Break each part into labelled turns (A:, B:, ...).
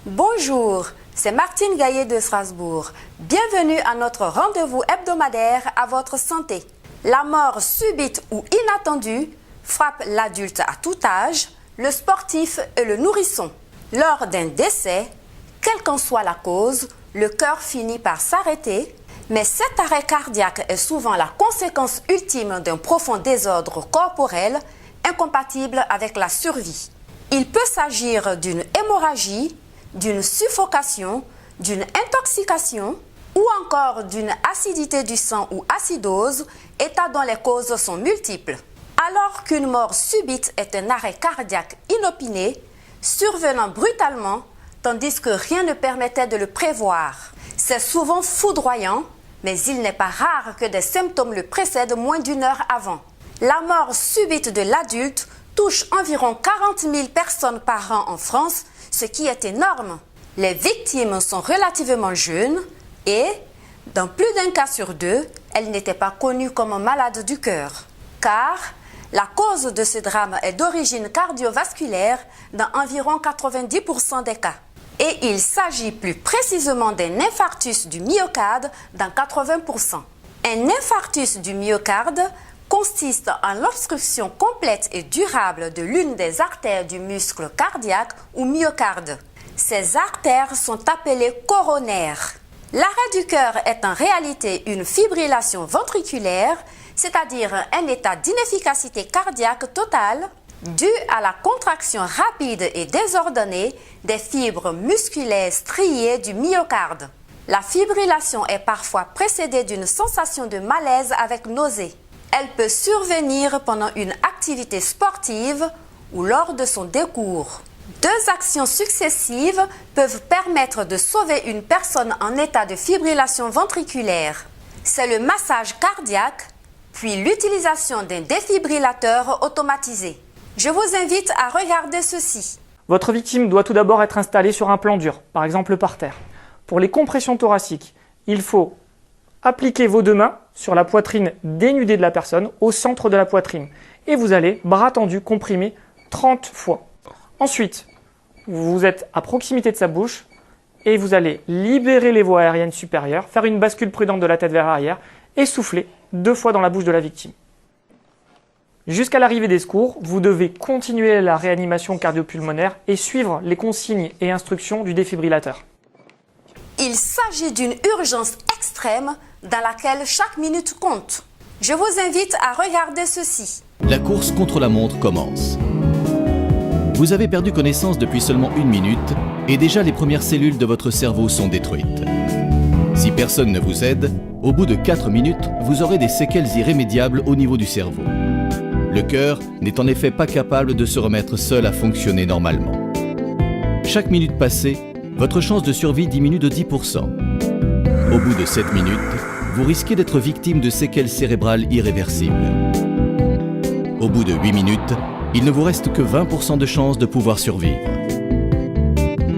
A: Bonjour, c'est Martine Gaillet de Strasbourg. Bienvenue à notre rendez-vous hebdomadaire à votre santé. La mort subite ou inattendue frappe l'adulte à tout âge, le sportif et le nourrisson. Lors d'un décès, quelle qu'en soit la cause, le cœur finit par s'arrêter, mais cet arrêt cardiaque est souvent la conséquence ultime d'un profond désordre corporel incompatible avec la survie. Il peut s'agir d'une hémorragie, d'une suffocation, d'une intoxication ou encore d'une acidité du sang ou acidose, état dont les causes sont multiples. Alors qu'une mort subite est un arrêt cardiaque inopiné, survenant brutalement, tandis que rien ne permettait de le prévoir. C'est souvent foudroyant, mais il n'est pas rare que des symptômes le précèdent moins d'une heure avant. La mort subite de l'adulte touche environ 40 000 personnes par an en France, ce qui est énorme. Les victimes sont relativement jeunes et, dans plus d'un cas sur deux, elles n'étaient pas connues comme malades du cœur. Car la cause de ce drame est d'origine cardiovasculaire dans environ 90% des cas. Et il s'agit plus précisément d'un infarctus du myocarde dans 80%. Un infarctus du myocarde consiste en l'obstruction complète et durable de l'une des artères du muscle cardiaque ou myocarde. Ces artères sont appelées coronaires. L'arrêt du cœur est en réalité une fibrillation ventriculaire, c'est-à-dire un état d'inefficacité cardiaque totale dû à la contraction rapide et désordonnée des fibres musculaires striées du myocarde. La fibrillation est parfois précédée d'une sensation de malaise avec nausée. Elle peut survenir pendant une activité sportive ou lors de son décours. Deux actions successives peuvent permettre de sauver une personne en état de fibrillation ventriculaire. C'est le massage cardiaque, puis l'utilisation d'un défibrillateur automatisé. Je vous invite à regarder ceci.
B: Votre victime doit tout d'abord être installée sur un plan dur, par exemple par terre. Pour les compressions thoraciques, il faut appliquer vos deux mains sur la poitrine dénudée de la personne, au centre de la poitrine. Et vous allez, bras tendus, comprimer 30 fois. Ensuite, vous êtes à proximité de sa bouche et vous allez libérer les voies aériennes supérieures, faire une bascule prudente de la tête vers l'arrière et souffler 2 fois dans la bouche de la victime. Jusqu'à l'arrivée des secours, vous devez continuer la réanimation cardio-pulmonaire et suivre les consignes et instructions du défibrillateur.
A: Il s'agit d'une urgence extrême dans laquelle chaque minute compte. Je vous invite à regarder ceci.
C: La course contre la montre commence. Vous avez perdu connaissance depuis seulement 1 minute et déjà les premières cellules de votre cerveau sont détruites. Si personne ne vous aide, au bout de 4 minutes, vous aurez des séquelles irrémédiables au niveau du cerveau. Le cœur n'est en effet pas capable de se remettre seul à fonctionner normalement. Chaque minute passée, votre chance de survie diminue de 10%. Au bout de 7 minutes, vous risquez d'être victime de séquelles cérébrales irréversibles. Au bout de 8 minutes, il ne vous reste que 20% de chance de pouvoir survivre.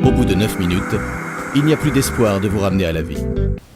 C: Au bout de 9 minutes, il n'y a plus d'espoir de vous ramener à la vie.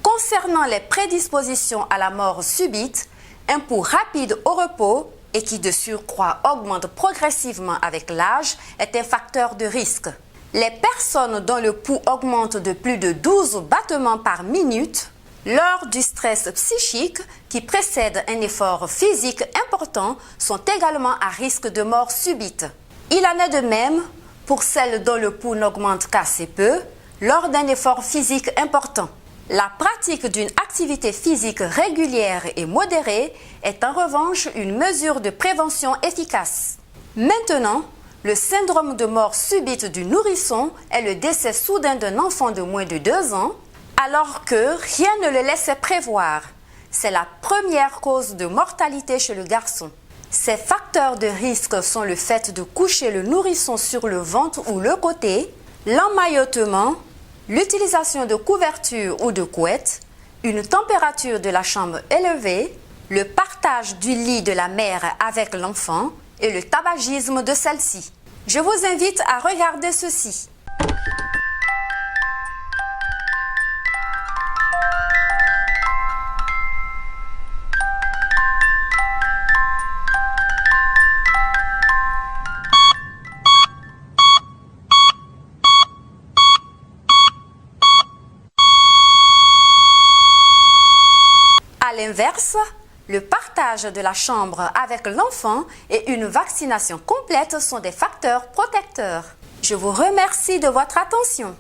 A: Concernant les prédispositions à la mort subite, un pouls rapide au repos et qui de surcroît augmente progressivement avec l'âge est un facteur de risque. Les personnes dont le pouls augmente de plus de 12 battements par minute lors du stress psychique qui précède un effort physique important sont également à risque de mort subite. Il en est de même pour celles dont le pouls n'augmente qu'assez peu lors d'un effort physique important. La pratique d'une activité physique régulière et modérée est en revanche une mesure de prévention efficace. Maintenant, le syndrome de mort subite du nourrisson est le décès soudain d'un enfant de moins de 2 ans, alors que rien ne le laissait prévoir. C'est la première cause de mortalité chez le garçon. Ces facteurs de risque sont le fait de coucher le nourrisson sur le ventre ou le côté, l'emmaillotement, l'utilisation de couvertures ou de couettes, une température de la chambre élevée, le partage du lit de la mère avec l'enfant et le tabagisme de celle-ci. Je vous invite à regarder ceci. l'inverse, le partage de la chambre avec l'enfant et une vaccination complète sont des facteurs protecteurs. Je vous remercie de votre attention.